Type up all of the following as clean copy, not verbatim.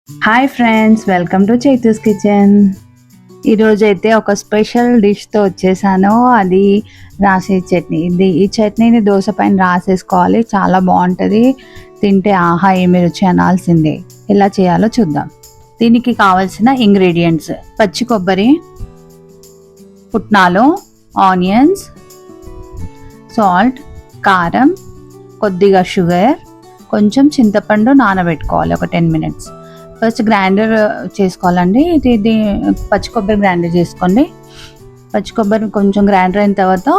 Hi friends, welcome to Chaitu's kitchen. ఈరోజైతే ఒక special డిష్తో వచ్చేసాను. అది రాసే చట్నీ. ఈ చట్నీని దోశ పైన రాసేసుకోవాలి. చాలా బాగుంటుంది. తింటే ఆహా ఏమి రుచి అనాల్సిందే. ఎలా చేయాలో చూద్దాం. దీనికి కావాల్సిన ఇంగ్రీడియంట్స్: పచ్చి కొబ్బరి, పుట్నాలు, ఆనియన్స్, సాల్ట్, కారం, కొద్దిగా షుగర్, కొంచెం చింతపండు నానబెట్టుకోవాలి ఒక 10 minutes. ఫస్ట్ గ్రైండర్ చేసుకోవాలండి. ఇది పచ్చి కొబ్బరి గ్రైండర్ చేసుకోండి. పచ్చి కొబ్బరి కొంచెం గ్రైండర్ అయిన తర్వాత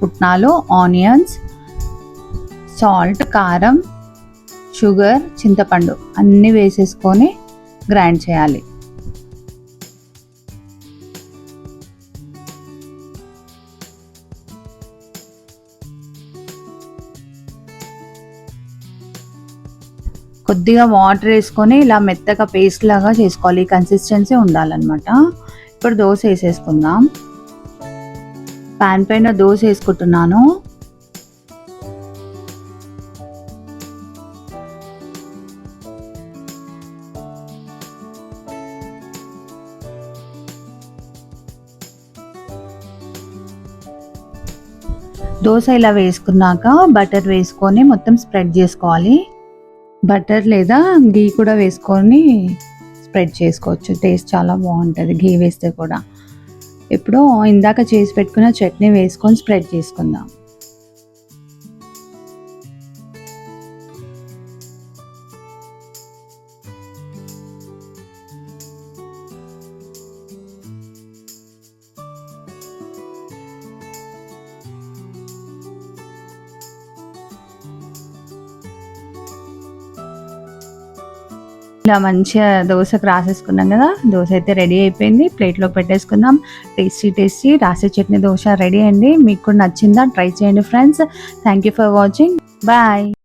పుట్నాలు, ఆనియన్స్, సాల్ట్, కారం, షుగర్, చింతపండు అన్నీ వేసేసుకొని గ్రైండ్ చేయాలి. కొద్దిగా వాటర్ వేసుకొని ఇలా మెత్తగా పేస్ట్ లాగా చేసుకోవాలి. ఈ కన్సిస్టెన్సీ ఉండాలన్నమాట. ఇప్పుడు దోశ వేసేసుకుందాం. ప్యాన్ పైన దోశ వేసుకుంటున్నాను. దోశ ఇలా వేసుకున్నాక బటర్ వేసుకొని మొత్తం స్ప్రెడ్ చేసుకోవాలి. బటర్ లేదా ఘీ కూడా వేసుకొని స్ప్రెడ్ చేసుకోవచ్చు. టేస్ట్ చాలా బాగుంటుంది ఘీ వేస్తే కూడా. ఇప్పుడు ఇందాక చేసి పెట్టుకున్న చట్నీ వేసుకొని స్ప్రెడ్ చేసుకుందాం. ఇలా మంచిగా దోశకు రాసేసుకున్నాం కదా. దోశ అయితే రెడీ అయిపోయింది. ప్లేట్లోకి పెట్టేసుకుందాం. టేస్టీ రాసే చట్నీ దోశ రెడీ అండి. మీకు కూడా నచ్చిందా? ట్రై చేయండి friends. Thank you for watching. Bye.